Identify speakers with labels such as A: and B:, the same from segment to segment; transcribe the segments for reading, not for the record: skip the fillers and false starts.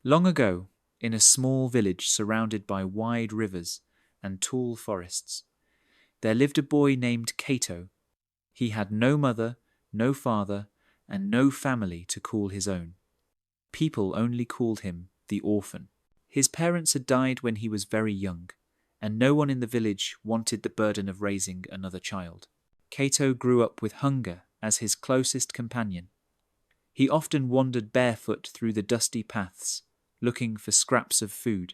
A: Long ago, in a small village surrounded by wide rivers and tall forests, there lived a boy named Cato. He had no mother, no father, and no family to call his own. People only called him the Orphan. His parents had died when he was very young, and no one in the village wanted the burden of raising another child. Cato grew up with hunger as his closest companion. He often wandered barefoot through the dusty paths, looking for scraps of food.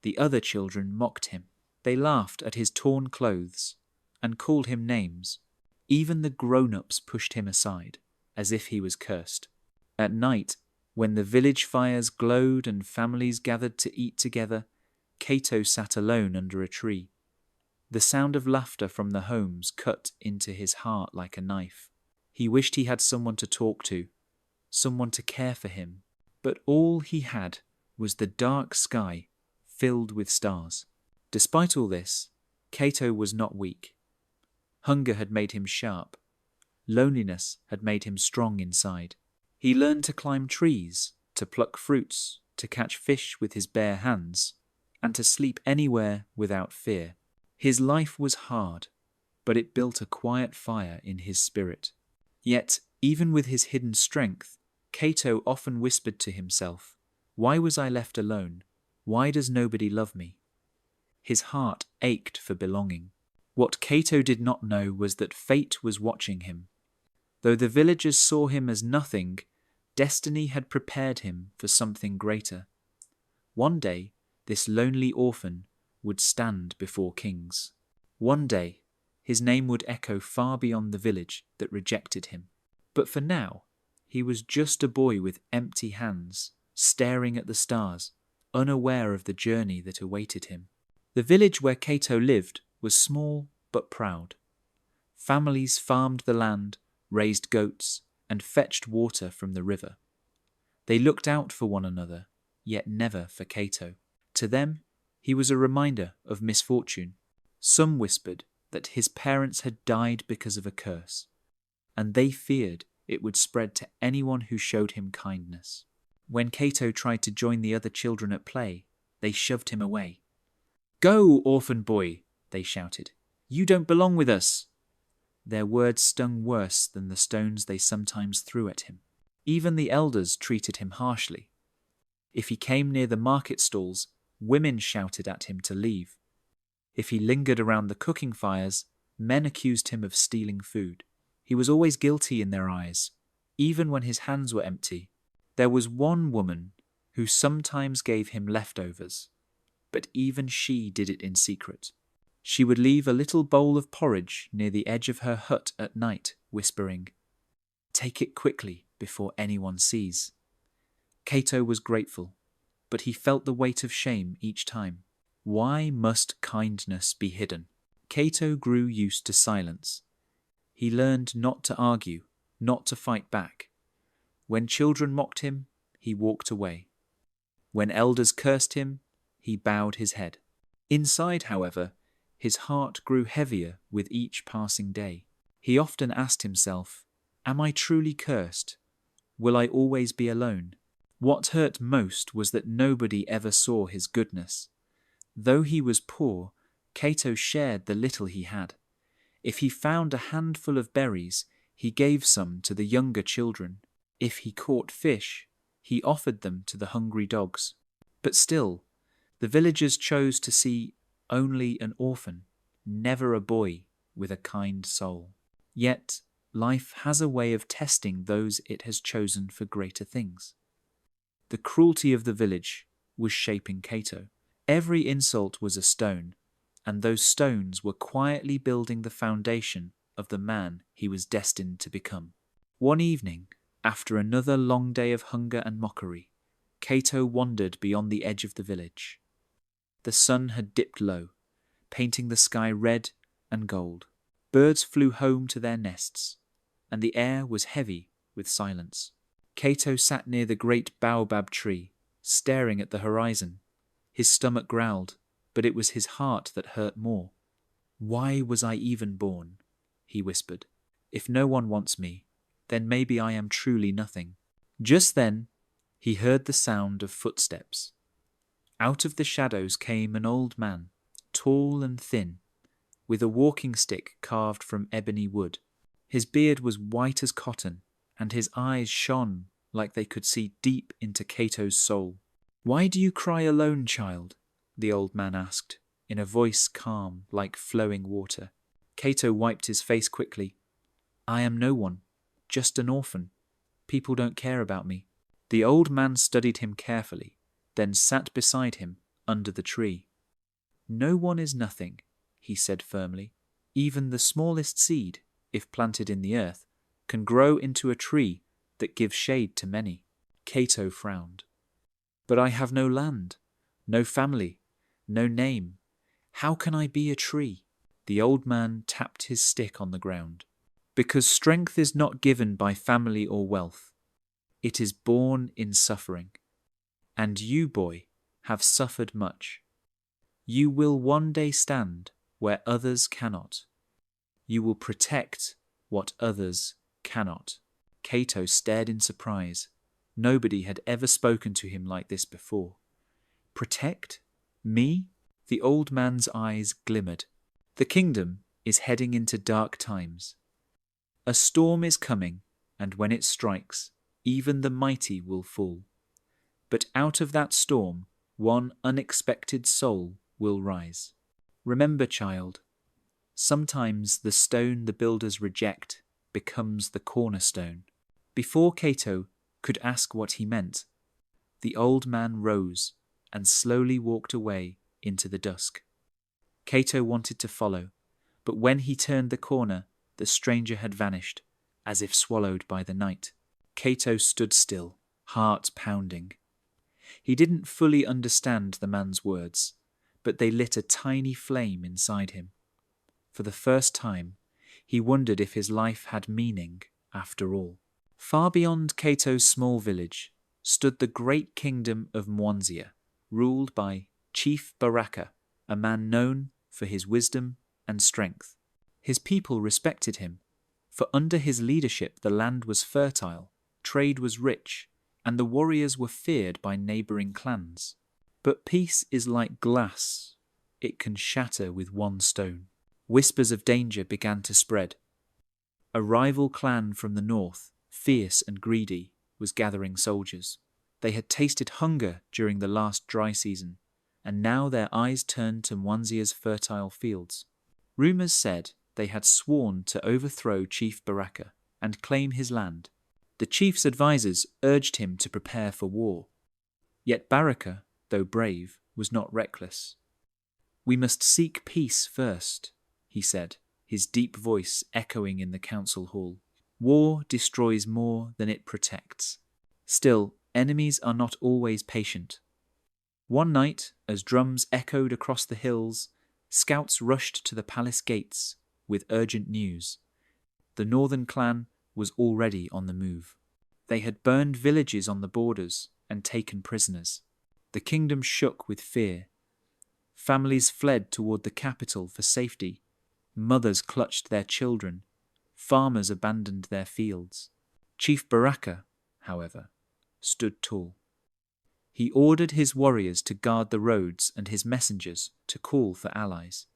A: The other children mocked him. They laughed at his torn clothes and called him names. Even the grown-ups pushed him aside, as if he was cursed. At night, when the village fires glowed and families gathered to eat together, Cato sat alone under a tree. The sound of laughter from the homes cut into his heart like a knife. He wished he had someone to talk to, someone to care for him, but all he had was the dark sky filled with stars. Despite all this, Cato was not weak. Hunger had made him sharp. Loneliness had made him strong inside. He learned to climb trees, to pluck fruits, to catch fish with his bare hands, and to sleep anywhere without fear. His life was hard, but it built a quiet fire in his spirit. Yet, even with his hidden strength, Cato often whispered to himself, "Why was I left alone? Why does nobody love me?" His heart ached for belonging. What Cato did not know was that fate was watching him. Though the villagers saw him as nothing, destiny had prepared him for something greater. One day, this lonely orphan would stand before kings. One day, his name would echo far beyond the village that rejected him. But for now, he was just a boy with empty hands, staring at the stars, unaware of the journey that awaited him. The village where Cato lived was small but proud. Families farmed the land, raised goats, and fetched water from the river. They looked out for one another, yet never for Cato. To them, he was a reminder of misfortune. Some whispered that his parents had died because of a curse, and they feared it would spread to anyone who showed him kindness. When Cato tried to join the other children at play, they shoved him away. "Go, orphan boy," they shouted. "You don't belong with us." Their words stung worse than the stones they sometimes threw at him. Even the elders treated him harshly. If he came near the market stalls, women shouted at him to leave. If he lingered around the cooking fires, men accused him of stealing food. He was always guilty in their eyes, even when his hands were empty. There was one woman who sometimes gave him leftovers, but even she did it in secret. She would leave a little bowl of porridge near the edge of her hut at night, whispering, "Take it quickly before anyone sees." Cato was grateful, but he felt the weight of shame each time. Why must kindness be hidden? Cato grew used to silence. He learned not to argue, not to fight back. When children mocked him, he walked away. When elders cursed him, he bowed his head. Inside, however, his heart grew heavier with each passing day. He often asked himself, "Am I truly cursed? Will I always be alone?" What hurt most was that nobody ever saw his goodness. Though he was poor, Cato shared the little he had. If he found a handful of berries, he gave some to the younger children. If he caught fish, he offered them to the hungry dogs. But still, the villagers chose to see only an orphan, never a boy with a kind soul. Yet, life has a way of testing those it has chosen for greater things. The cruelty of the village was shaping Cato. Every insult was a stone, and those stones were quietly building the foundation of the man he was destined to become. One evening, after another long day of hunger and mockery, Cato wandered beyond the edge of the village. The sun had dipped low, painting the sky red and gold. Birds flew home to their nests, and the air was heavy with silence. Cato sat near the great baobab tree, staring at the horizon. His stomach growled, but it was his heart that hurt more. "Why was I even born?" he whispered. "If no one wants me, then maybe I am truly nothing." Just then, He heard the sound of footsteps. Out of the shadows came an old man, tall and thin, with a walking stick carved from ebony wood. His beard was white as cotton, and his eyes shone like they could see deep into Cato's soul. "Why do you cry alone, child?" the old man asked, in a voice calm like flowing water. Cato wiped his face quickly. "I am no one, just an orphan. People don't care about me." The old man studied him carefully, then sat beside him under the tree. "No one is nothing," he said firmly. "Even the smallest seed, if planted in the earth, can grow into a tree that gives shade to many." Cato frowned. "But I have no land, no family, no name. How can I be a tree?" The old man tapped his stick on the ground. "Because strength is not given by family or wealth. It is born in suffering. And you, boy, have suffered much. You will one day stand where others cannot. You will protect what others cannot." Cato stared in surprise. Nobody had ever spoken to him like this before. "Protect? Me?" The old man's eyes glimmered. "The kingdom is heading into dark times. A storm is coming, and when it strikes, even the mighty will fall. But out of that storm, one unexpected soul will rise. Remember, child, sometimes the stone the builders reject becomes the cornerstone." Before Cato could ask what he meant, the old man rose and slowly walked away into the dusk. Cato wanted to follow, but when he turned the corner, the stranger had vanished, as if swallowed by the night. Cato stood still, heart pounding. He didn't fully understand the man's words, but they lit a tiny flame inside him. For the first time, he wondered if his life had meaning after all. Far beyond Cato's small village stood the great kingdom of Mwanzia, ruled by Chief Baraka, a man known for his wisdom and strength. His people respected him, for under his leadership the land was fertile, trade was rich, and the warriors were feared by neighbouring clans. But peace is like glass. It can shatter with one stone. Whispers of danger began to spread. A rival clan from the north, fierce and greedy, was gathering soldiers. They had tasted hunger during the last dry season, and now their eyes turned to Mwanzia's fertile fields. Rumours said they had sworn to overthrow Chief Baraka and claim his land. The chief's advisors urged him to prepare for war. Yet Baraka, though brave, was not reckless. "We must seek peace first," he said, his deep voice echoing in the council hall. "War destroys more than it protects. Still, enemies are not always patient." One night, as drums echoed across the hills, scouts rushed to the palace gates with urgent news. The northern clan was already on the move. They had burned villages on the borders and taken prisoners. The kingdom shook with fear. Families fled toward the capital for safety. Mothers clutched their children. Farmers abandoned their fields. Chief Baraka, however, stood tall. He ordered his warriors to guard the roads and his messengers to call for allies.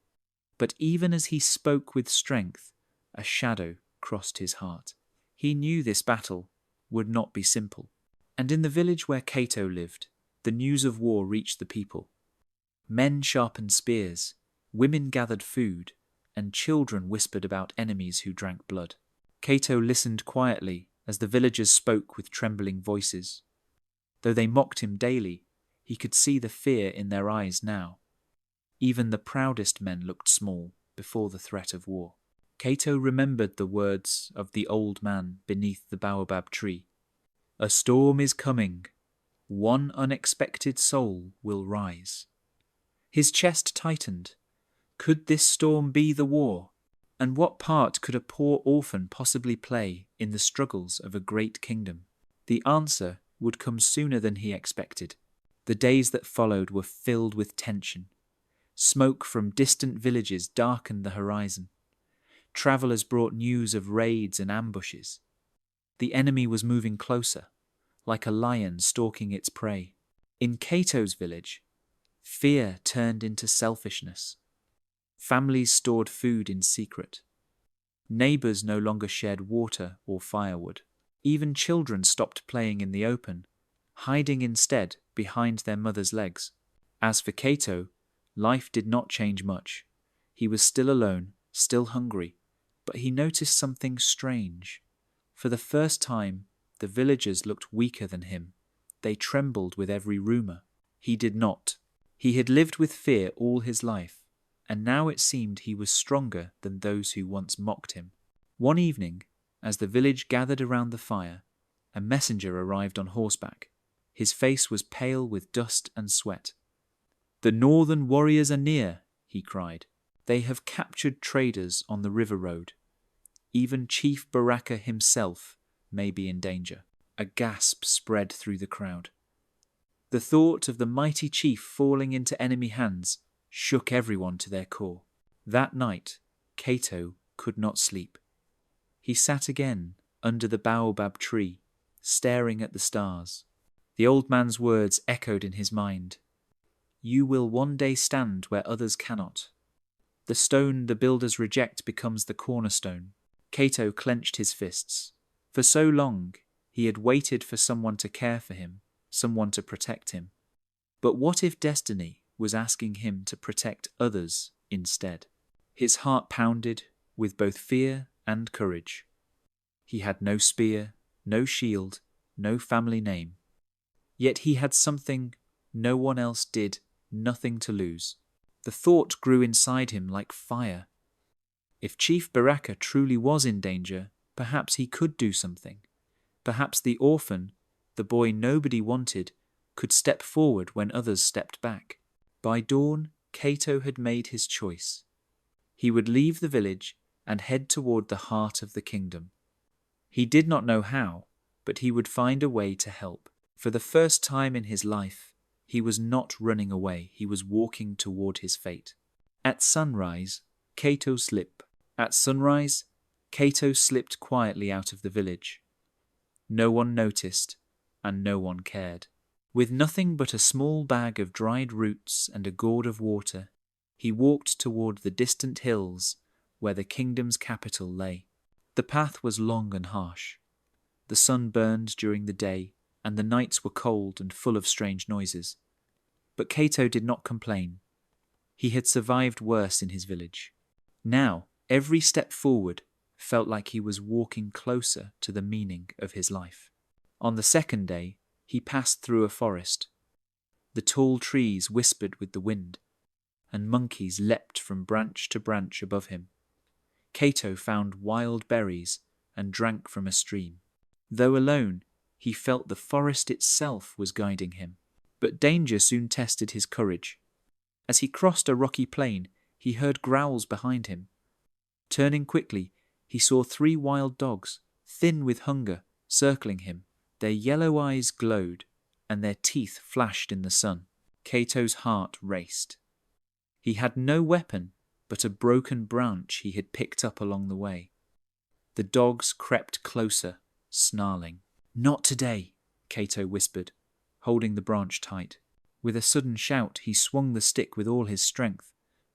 A: But even as he spoke with strength, a shadow crossed his heart. He knew this battle would not be simple. And in the village where Cato lived, the news of war reached the people. Men sharpened spears, women gathered food, and children whispered about enemies who drank blood. Cato listened quietly as the villagers spoke with trembling voices. Though they mocked him daily, he could see the fear in their eyes now. Even the proudest men looked small before the threat of war. Cato remembered the words of the old man beneath the baobab tree. "A storm is coming. One unexpected soul will rise." His chest tightened. Could this storm be the war? And what part could a poor orphan possibly play in the struggles of a great kingdom? The answer would come sooner than he expected. The days that followed were filled with tension. Smoke from distant villages darkened the horizon. Travellers brought news of raids and ambushes. The enemy was moving closer, like a lion stalking its prey. In Cato's village, fear turned into selfishness. Families stored food in secret. Neighbors no longer shared water or firewood. Even children stopped playing in the open, hiding instead behind their mother's legs. As for Cato, life did not change much. He was still alone, still hungry, but he noticed something strange. For the first time, the villagers looked weaker than him. They trembled with every rumor. He did not. He had lived with fear all his life, and now it seemed he was stronger than those who once mocked him. One evening, as the village gathered around the fire, a messenger arrived on horseback. His face was pale with dust and sweat. "The northern warriors are near," he cried. "They have captured traders on the river road. Even Chief Baraka himself may be in danger." A gasp spread through the crowd. The thought of the mighty chief falling into enemy hands shook everyone to their core. That night, Cato could not sleep. He sat again under the baobab tree, staring at the stars. The old man's words echoed in his mind. "You will one day stand where others cannot. The stone the builders reject becomes the cornerstone." Cato clenched his fists. For so long, he had waited for someone to care for him, someone to protect him. But what if destiny was asking him to protect others instead? His heart pounded with both fear and courage. He had no spear, no shield, no family name. Yet he had something no one else did, nothing to lose. The thought grew inside him like fire. If Chief Baraka truly was in danger, perhaps he could do something. Perhaps the orphan, the boy nobody wanted, could step forward when others stepped back. By dawn, Cato had made his choice. He would leave the village and head toward the heart of the kingdom. He did not know how, but he would find a way to help. For the first time in his life, he was not running away, he was walking toward his fate. At sunrise, Cato slipped quietly out of the village. No one noticed, and no one cared. With nothing but a small bag of dried roots and a gourd of water, he walked toward the distant hills where the kingdom's capital lay. The path was long and harsh. The sun burned during the day, and the nights were cold and full of strange noises. But Cato did not complain. He had survived worse in his village. Now, every step forward felt like he was walking closer to the meaning of his life. On the second day, he passed through a forest. The tall trees whispered with the wind, and monkeys leapt from branch to branch above him. Cato found wild berries and drank from a stream. Though alone, he felt the forest itself was guiding him. But danger soon tested his courage. As he crossed a rocky plain, he heard growls behind him. Turning quickly, he saw 3 wild dogs, thin with hunger, circling him. Their yellow eyes glowed, and their teeth flashed in the sun. Cato's heart raced. He had no weapon but a broken branch he had picked up along the way. The dogs crept closer, snarling. "Not today," Cato whispered, holding the branch tight. With a sudden shout, he swung the stick with all his strength.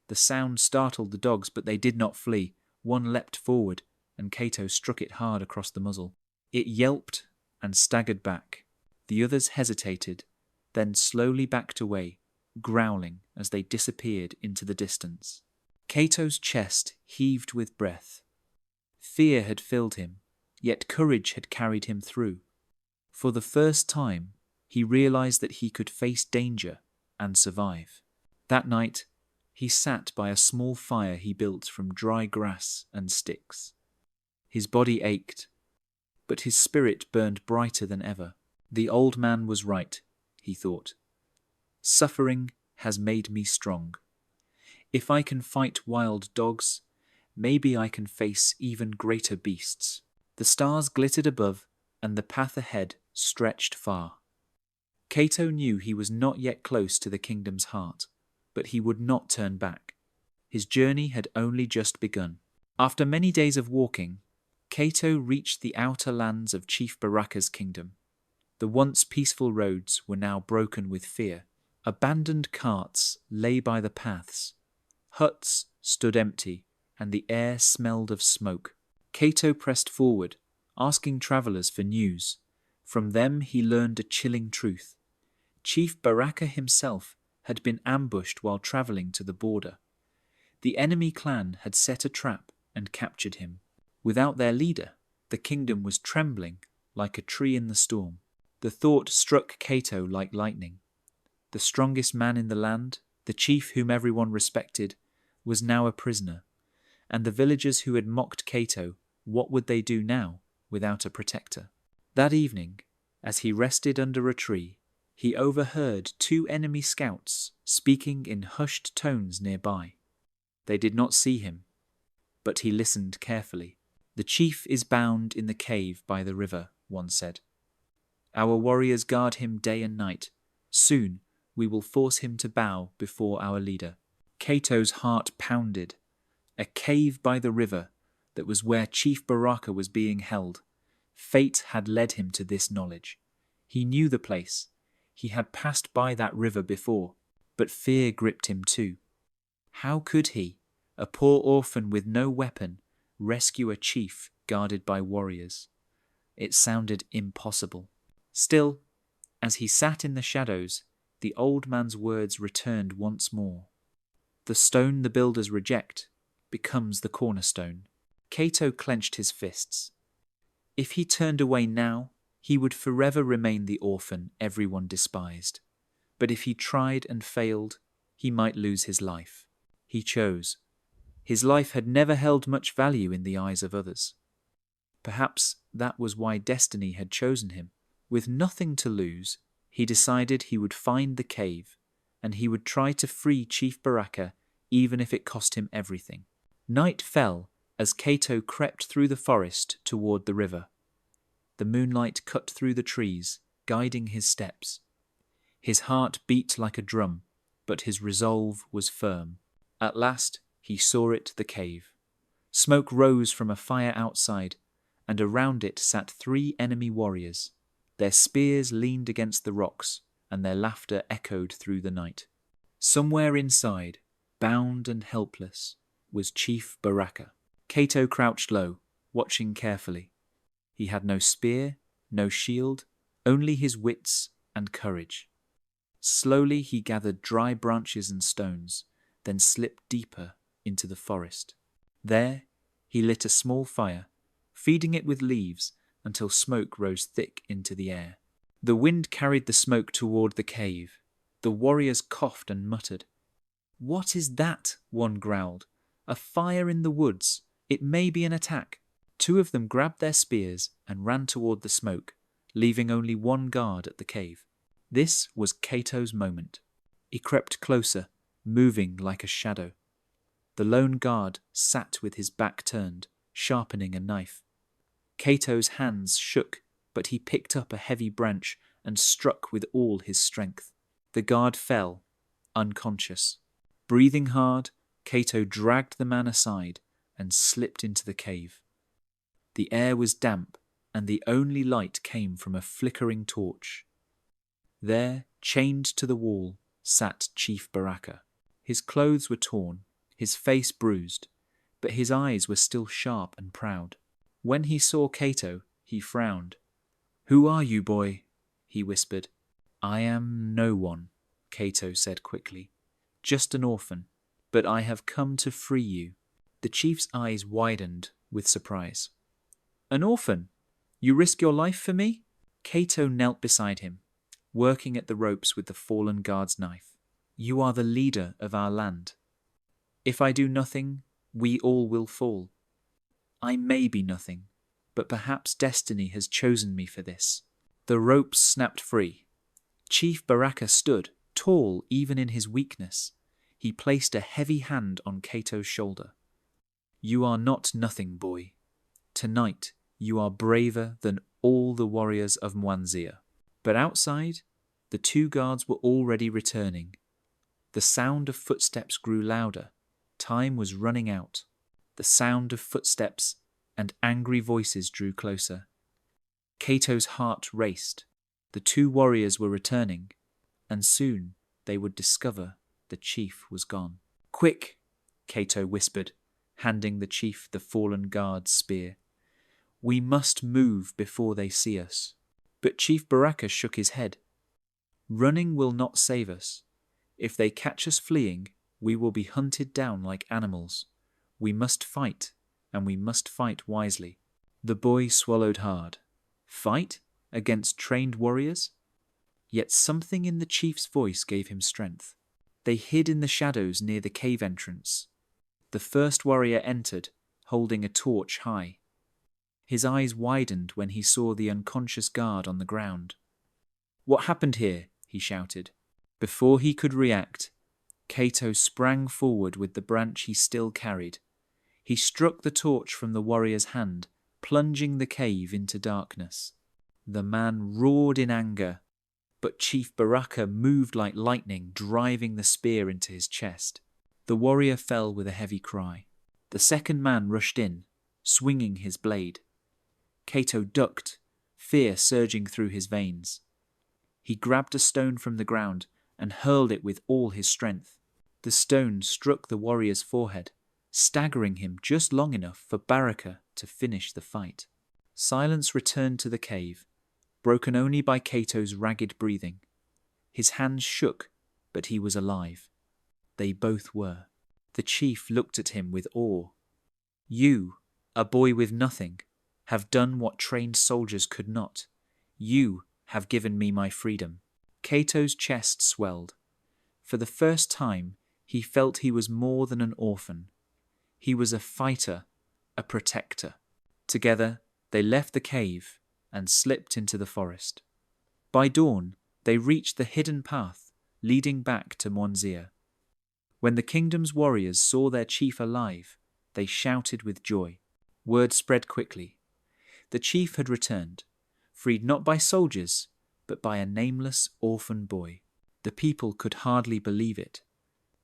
A: The sound startled the dogs, but they did not flee. One leapt forward, and Cato struck it hard across the muzzle. It yelped and staggered back. The others hesitated, then slowly backed away, growling as they disappeared into the distance. Cato's chest heaved with breath. Fear had filled him, yet courage had carried him through. For the first time, he realized that he could face danger and survive. That night, he sat by a small fire he built from dry grass and sticks. His body ached, but his spirit burned brighter than ever. The old man was right, he thought. Suffering has made me strong. If I can fight wild dogs, maybe I can face even greater beasts. The stars glittered above, and the path ahead stretched far. Cato knew he was not yet close to the kingdom's heart, but he would not turn back. His journey had only just begun. After many days of walking, Cato reached the outer lands of Chief Baraka's kingdom. The once peaceful roads were now broken with fear. Abandoned carts lay by the paths. Huts stood empty, and the air smelled of smoke. Cato pressed forward, asking travellers for news. From them he learned a chilling truth. Chief Baraka himself had been ambushed while travelling to the border. The enemy clan had set a trap and captured him. Without their leader, the kingdom was trembling like a tree in the storm. The thought struck Cato like lightning. The strongest man in the land, the chief whom everyone respected, was now a prisoner. And the villagers who had mocked Cato, what would they do now without a protector? That evening, as he rested under a tree, he overheard two enemy scouts speaking in hushed tones nearby. They did not see him, but he listened carefully. "The chief is bound in the cave by the river," one said. "Our warriors guard him day and night. Soon we will force him to bow before our leader." Cato's heart pounded. A cave by the river, that was where Chief Baraka was being held. Fate had led him to this knowledge. He knew the place. He had passed by that river before, but fear gripped him too. How could he, a poor orphan with no weapon, rescue a chief guarded by warriors? It sounded impossible. Still, as he sat in the shadows, the old man's words returned once more. The stone the builders reject becomes the cornerstone. Cato clenched his fists. If he turned away now, he would forever remain the orphan everyone despised. But if he tried and failed, he might lose his life. He chose. His life had never held much value in the eyes of others. Perhaps that was why destiny had chosen him. With nothing to lose, he decided he would find the cave, and he would try to free Chief Baraka even if it cost him everything. Night fell as Cato crept through the forest toward the river. The moonlight cut through the trees, guiding his steps. His heart beat like a drum, but his resolve was firm. At last he saw it, the cave. Smoke rose from a fire outside, and around it sat 3 enemy warriors. Their spears leaned against the rocks, and their laughter echoed through the night. Somewhere inside, bound and helpless, was Chief Baraka. Cato crouched low, watching carefully. He had no spear, no shield, only his wits and courage. Slowly he gathered dry branches and stones, then slipped deeper into the forest. There he lit a small fire, feeding it with leaves until smoke rose thick into the air. The wind carried the smoke toward the cave. The warriors coughed and muttered. "What is that?" one growled. "A fire in the woods. It may be an attack." 2 of them grabbed their spears and ran toward the smoke, leaving only one guard at the cave. This was Cato's moment. He crept closer, moving like a shadow. The lone guard sat with his back turned, sharpening a knife. Cato's hands shook, but he picked up a heavy branch and struck with all his strength. The guard fell, unconscious. Breathing hard, Cato dragged the man aside and slipped into the cave. The air was damp, and the only light came from a flickering torch. There, chained to the wall, sat Chief Baraka. His clothes were torn, his face bruised, but his eyes were still sharp and proud. When he saw Cato, he frowned. "Who are you, boy?" he whispered. "I am no one," Cato said quickly. "Just an orphan, but I have come to free you." The chief's eyes widened with surprise. "An orphan? You risk your life for me?" Cato knelt beside him, working at the ropes with the fallen guard's knife. "You are the leader of our land. If I do nothing, we all will fall. I may be nothing, but perhaps destiny has chosen me for this." The ropes snapped free. Chief Baraka stood, tall even in his weakness. He placed a heavy hand on Cato's shoulder. "You are not nothing, boy. Tonight you are braver than all the warriors of Mwanzia." But outside, the 2 guards were already returning. The sound of footsteps grew louder. Time was running out. The sound of footsteps and angry voices drew closer. Cato's heart raced. The two warriors were returning, and soon they would discover the chief was gone. "Quick," Cato whispered, handing the chief the fallen guard's spear. "We must move before they see us." But Chief Baraka shook his head. "Running will not save us. If they catch us fleeing, we will be hunted down like animals. We must fight, and we must fight wisely." The boy swallowed hard. Fight against trained warriors? Yet something in the chief's voice gave him strength. They hid in the shadows near the cave entrance. The first warrior entered, holding a torch high. His eyes widened when he saw the unconscious guard on the ground. "What happened here?" he shouted. Before he could react, Cato sprang forward with the branch he still carried. He struck the torch from the warrior's hand, plunging the cave into darkness. The man roared in anger, but Chief Baraka moved like lightning, driving the spear into his chest. The warrior fell with a heavy cry. The second man rushed in, swinging his blade. Cato ducked, fear surging through his veins. He grabbed a stone from the ground and hurled it with all his strength. The stone struck the warrior's forehead, staggering him just long enough for Baraka to finish the fight. Silence returned to the cave, broken only by Cato's ragged breathing. His hands shook, but he was alive. They both were. The chief looked at him with awe. "You, a boy with nothing, have done what trained soldiers could not. You have given me my freedom." Cato's chest swelled. For the first time, he felt he was more than an orphan. He was a fighter, a protector. Together, they left the cave and slipped into the forest. By dawn, they reached the hidden path leading back to Mwanzia. When the kingdom's warriors saw their chief alive, they shouted with joy. Word spread quickly. The chief had returned, freed not by soldiers, but by a nameless orphan boy. The people could hardly believe it.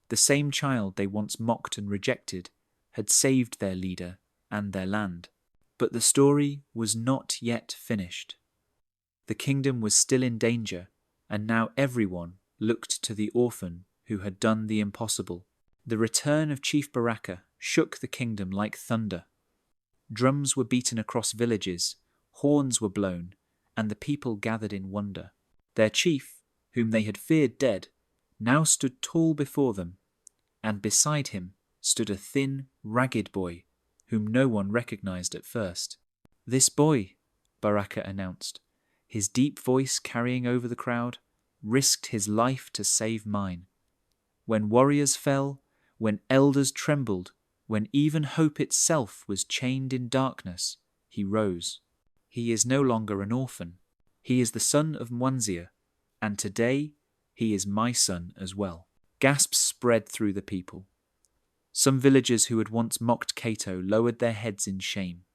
A: The same child they once mocked and rejected had saved their leader and their land. But the story was not yet finished. The kingdom was still in danger, and now everyone looked to the orphan who had done the impossible. The return of Chief Baraka shook the kingdom like thunder. Drums were beaten across villages, horns were blown, and the people gathered in wonder. Their chief, whom they had feared dead, now stood tall before them, and beside him stood a thin, ragged boy, whom no one recognized at first. "This boy," Baraka announced, his deep voice carrying over the crowd, "risked his life to save mine. When warriors fell, when elders trembled, when even hope itself was chained in darkness, he rose. He is no longer an orphan. He is the son of Mwanzia, and today he is my son as well." Gasps spread through the people. Some villagers who had once mocked Cato lowered their heads in shame.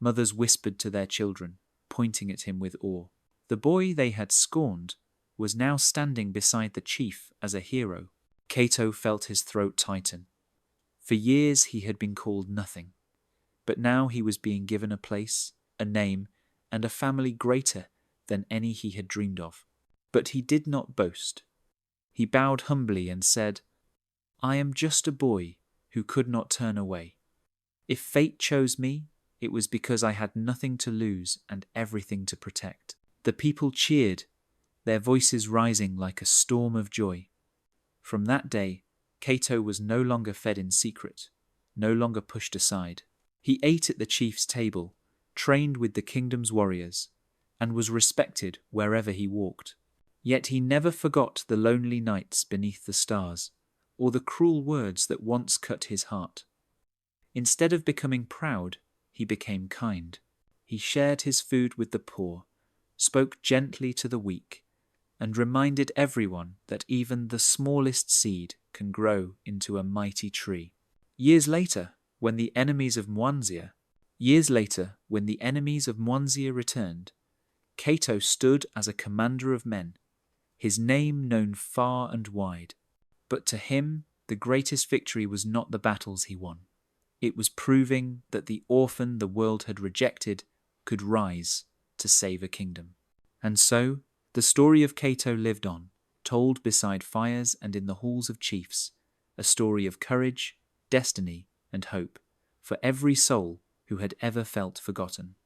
A: Mothers whispered to their children, pointing at him with awe. The boy they had scorned was now standing beside the chief as a hero. Cato felt his throat tighten. For years he had been called nothing, but now he was being given a place, a name, and a family greater than any he had dreamed of. But he did not boast. He bowed humbly and said, "I am just a boy who could not turn away. If fate chose me, it was because I had nothing to lose and everything to protect." The people cheered, their voices rising like a storm of joy. From that day, Cato was no longer fed in secret, no longer pushed aside. He ate at the chief's table, trained with the kingdom's warriors, and was respected wherever he walked. Yet he never forgot the lonely nights beneath the stars, or the cruel words that once cut his heart. Instead of becoming proud, he became kind. He shared his food with the poor, spoke gently to the weak, and reminded everyone that even the smallest seed can grow into a mighty tree. Years later, when the enemies of Mwanzia returned, Cato stood as a commander of men, his name known far and wide. But to him, the greatest victory was not the battles he won. It was proving that the orphan the world had rejected could rise to save a kingdom. And so, The story of Cato lived on, told beside fires and in the halls of chiefs, a story of courage, destiny, and hope for every soul who had ever felt forgotten.